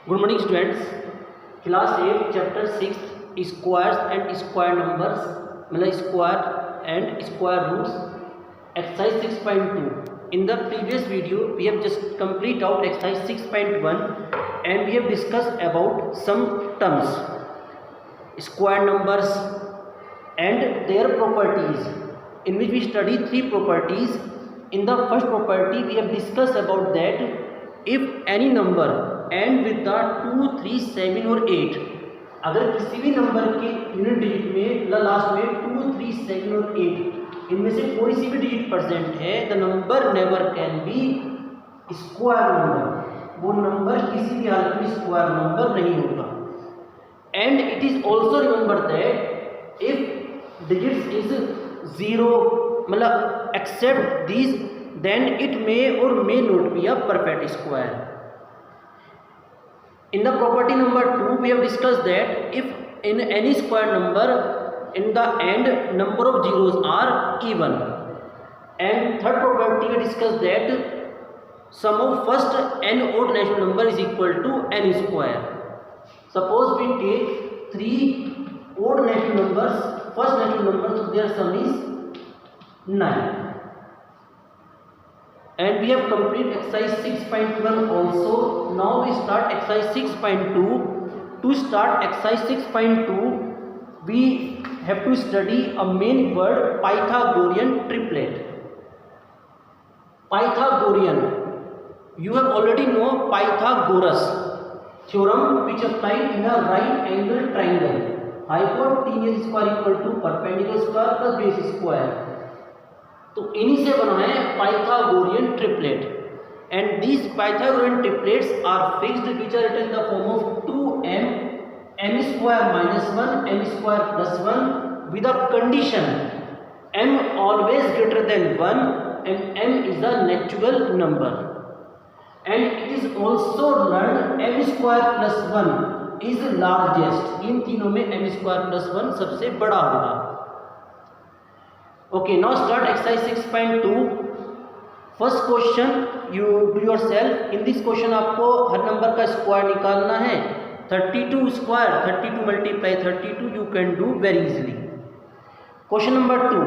Good morning students. Class 8 chapter 6 squares and square numbers मतलब square and square roots exercise 6.2. In the previous video we have just complete out exercise 6.1 and we have discussed about some terms, square numbers and their properties, in which we study three properties. In the first property we have discussed about that if any number and with the 2, 3, 7 और 8, अगर किसी भी number के unit digit में last में 2, 3, 7 और 8 इनमें से कोई सी भी डिजिट प्रेजेंट है, the number never can be square number, वो नंबर किसी भी हालत में स्क्वायर नंबर नहीं होगा. And it is also remember that if digits is zero मतलब except these then it may और may not be a perfect square. In the property number 2 we have discussed that if in any square number in the end number of zeros are even, and third property we discussed that sum of first n odd natural number is equal to n square. Suppose we take 3 odd natural numbers, first natural number, so their sum is 9. And we have completed exercise 6.1 also. Now we start exercise 6.2. To start exercise 6.2 we have to study a main word, Pythagorean triplet. Pythagorean, you have already know Pythagoras theorem which applied in a right angle triangle, hypotenuse square equal to perpendicular square plus base square. तो इन्हीं से बना है Pythagorean triplet. And these Pythagorean triplets are fixed which are written in the form of 2m m square minus 1 m square plus 1 with a condition m always greater than 1 and m is a natural number. And it is also learn m square plus 1 is largest. इन तीनों में m square plus 1 सबसे बड़ा होगा. Okay, now start exercise 6.2. First question you do yourself. In this question आपको हर number का square निकालना है. 32 square, 32 multiply 32 you can do very easily. Question number 2.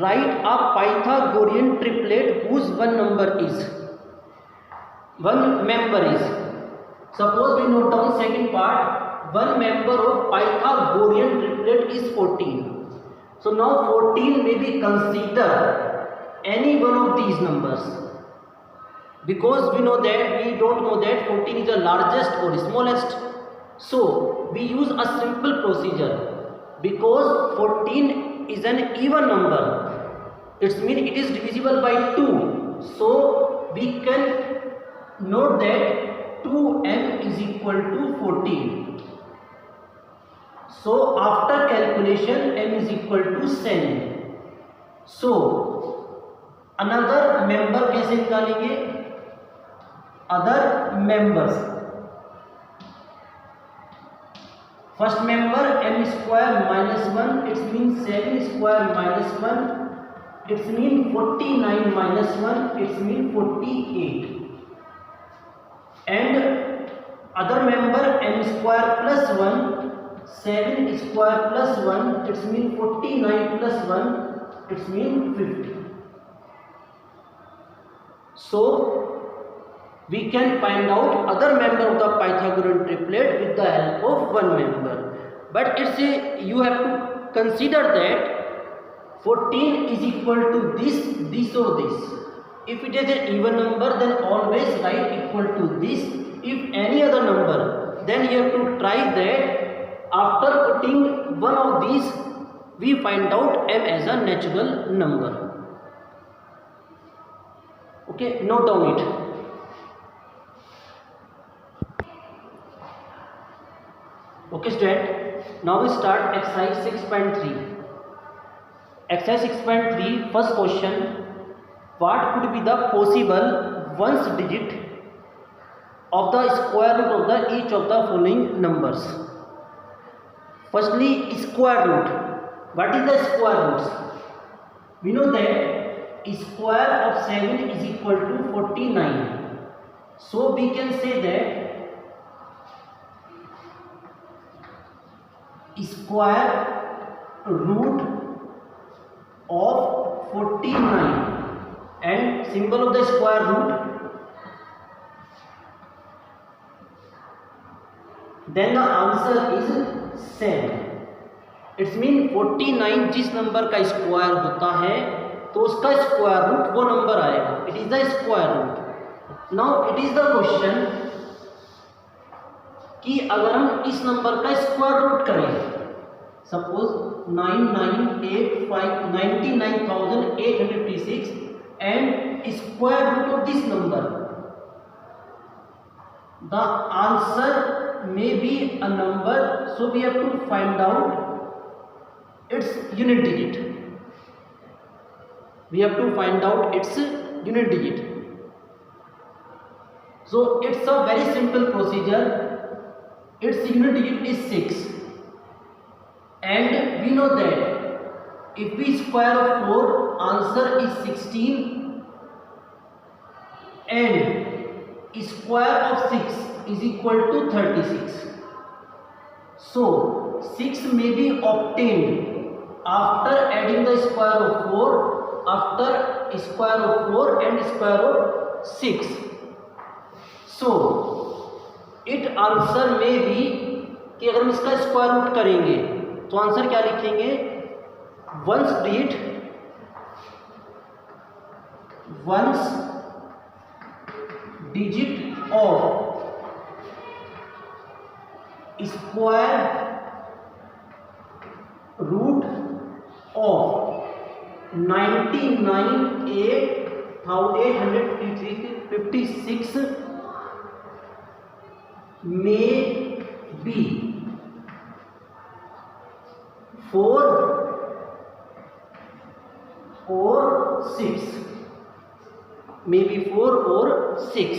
Write a Pythagorean triplet whose one member is. Suppose we note down second part. One member of Pythagorean triplet is 14. So now 14 may be considered any one of these numbers, because we know that we don't know that 14 is the largest or smallest. So we use a simple procedure, because 14 is an even number, it means it is divisible by 2. So we can note that 2m is equal to 14. So after calculation m is equal to 7. So another member कैसे निकालेंगे? Other members. First member m square minus 1, it means 7 square minus 1, it means 49 minus 1, it means 48. And other member m square plus 1, 7 square plus 1, it means 49 plus 1, it means 50. So we can find out other member of the Pythagorean triplet with the help of one member. But it's you have to consider that 14 is equal to this or this. If it is an even number, then always write equal to this. If any other number, then you have to try that after putting one of these we find out m as a natural number. Okay, note down it. Okay student, now we start exercise 6.3. Exercise 6.3, first question, what could be the possible ones digit of the square root of the each of the following numbers? Firstly, square root. What is the square roots? We know that square of 7 is equal to 49. So we can say that square root of 49 and symbol of the square root, then the answer is 7. It's mean 49 जिस नंबर का square होता है तो उसका square root वो नंबर आएगा. It is the square root. Now it is the question कि अगर हम इस नंबर का स्क्वायर रूट करें, suppose 99,856 and square root of this number, the answer may be a number, so we have to find out its unit digit. We have to find out its unit digit. So it's a very simple procedure. Its unit digit is 6, and we know that if we square of 4, answer is 16, and square of 6 is equal to 36. So 6 may be obtained after adding the square of 4, after square of 4 and square of 6. So it answer may be कि अगर हम इसका square root करेंगे तो answer क्या लिखेंगे, ones digit of square root of 99,856 may be 4 or 6. May be 4 or 6.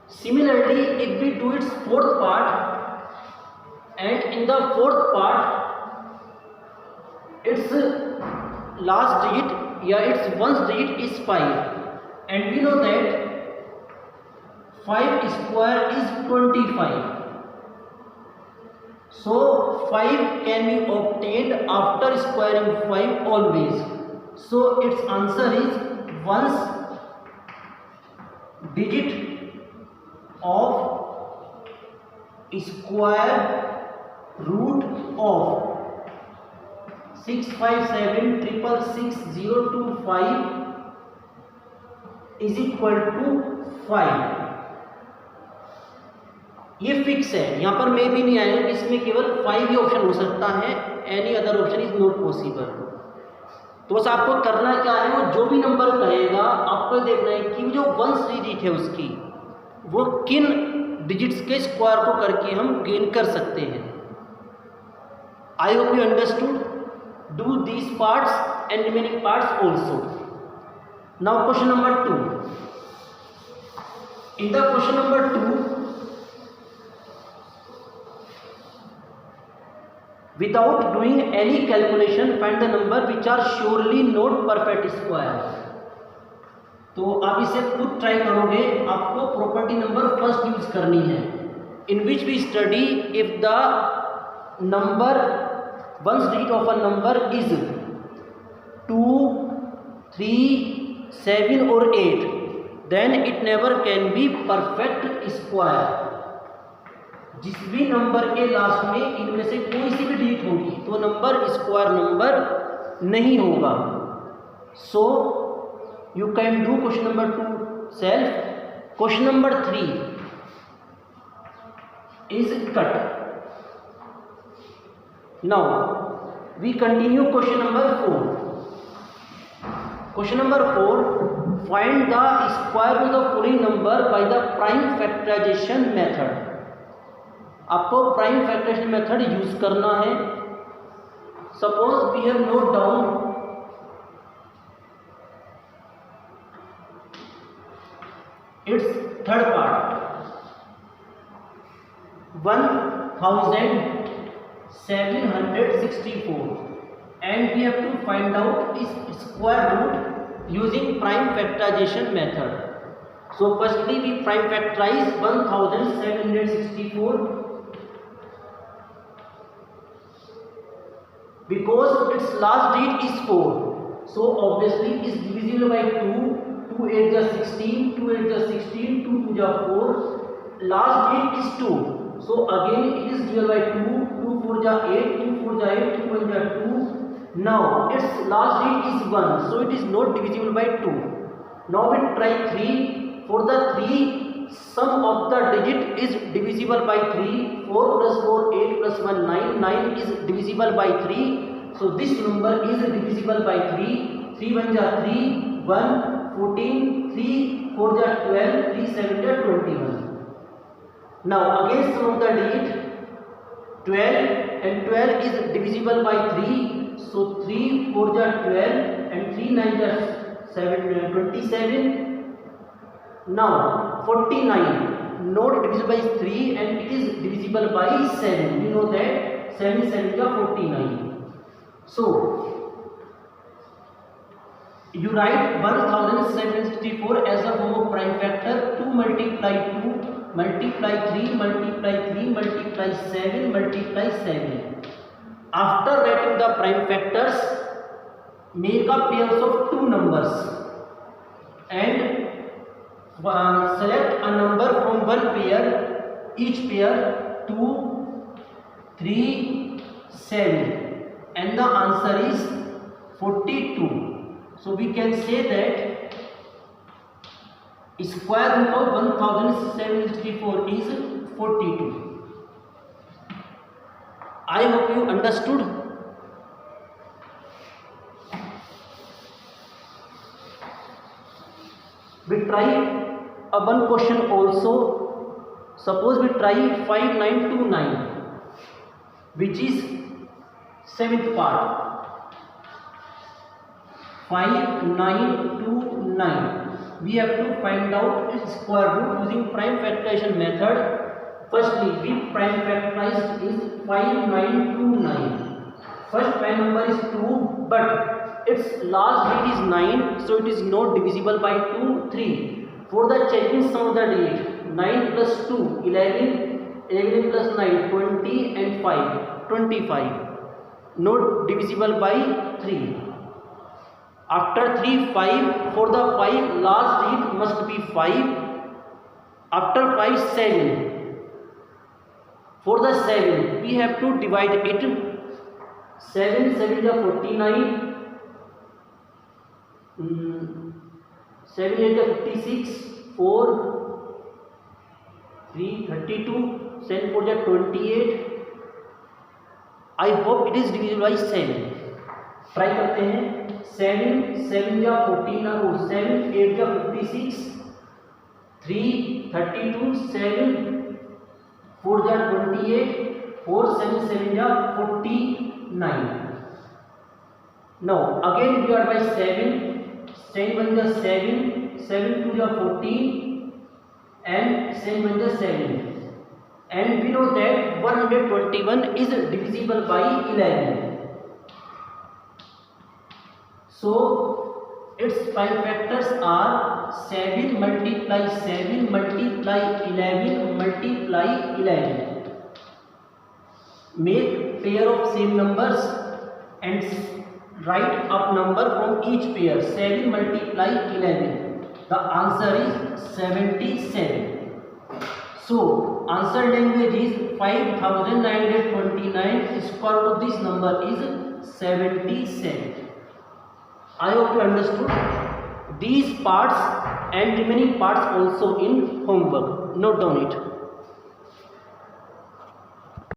Similarly, if we do its fourth part, and in the fourth part its last digit या its ones digit is 5, and we know that 5 square is 25. So 5 can be obtained after squaring 5 always. So its answer is ones digit of square root of 657666025 is equal to 5. ये fix है, यहाँ पर मे भी नहीं आएगा, इसमें केवल 5 ही option हो सकता है, any other option is not possible. तो बस आपको करना क्या है, वो जो भी नंबर कहेगा आपको देखना है कि जो वंस डिजिट है उसकी वो किन डिजिट्स के स्क्वायर को करके हम गेन कर सकते हैं. I hope you understood. Do these parts and remaining parts also. Now question number 2. In the question number 2, without doing any calculation find the number which are surely not perfect square. तो आप इसे खुद try करोगे, आपको property number first use करनी है, in which we study if the number ones digit of a number is 2, 3, 7 और 8, then it never can be perfect square. जिस भी नंबर के लास्ट में इनमें से कोई सी भी डिजिट होगी तो नंबर स्क्वायर नंबर नहीं होगा. So you can do question number 2 self. Question number 3 is cut. Now we continue question number 4. Question number 4, find the square root of following number by the prime factorisation method. आपको prime factorisation method use करना है. Suppose we have note down its third part 1764 and we have to find out its square root using prime factorization method. So firstly we prime factorize 1764 because its last digit is 4. So obviously it is divisible by 2. 2 8 is 16, 2 8 is 16, 2 2 is 4. Last digit is 2. So again it is divisible by 2. 2 4 is 8, 2 4 is 8, 2 1 is 2. Now its last digit is 1. So it is not divisible by 2. Now we try 3. For the 3, sum of the digit is divisible by 3. 4 plus 4, 8 plus 1, 9. 9 is divisible by 3. So this number is divisible by 3. 3 1 is 3, 1, 14, 3 4 is 12, 3 7 is 21. Now again sum of the digit 12, and 12 is divisible by 3. So 3 4 is 12 and 3 9 is 27. Now 49 not divisible by 3 and it is divisible by 7. You know that 7 7 is 49. So you write 1764 as a form of prime factor. 2 multiply 2 multiply 3 multiply 3 multiply 7 multiply 7. After writing the prime factors, make a pairs of two numbers and select a number from one pair. Each pair 2, 3, 7, and the answer is 42. So we can say that square root of 1764 is 42. I hope you understood. We try one question also. Suppose we try 5929, which is 7th part. 5929. We have to find out its square root using prime factorization method. Firstly, we prime factorize is 5929. First prime number is 2, but its last digit is 9, so it is not divisible by 2, 3. For the checking sum of the digit, 9 plus 2, 11, 11 plus 9, 20 and 5, 25. Not divisible by 3. After 3, 5. For the 5, last digit must be 5. After 5, 7. For the 7, we have to divide it. 7 7 is 49. 7 8 is 56. 4 3 32. 7 4 is 28. I hope it is divisible by 7. Try करते हैं. 7 7 या 14 और 7 8 या 56. 3 32. 7 4 या 28. 4 7 7 या 49. Now again divide by 7. 7 1 is 7. 7 2 is 14 and 7 1 is 7. And we know that 121 is divisible by 11. So its prime factors are 7 multiply 7 multiply 11 multiply 11. Make pair of same numbers and write up number from each pair. 7 multiply 11. The answer is 77. So answer language is 5929. Square root of this number is 77. I hope you understood these parts and remaining parts also in homework. Note down it.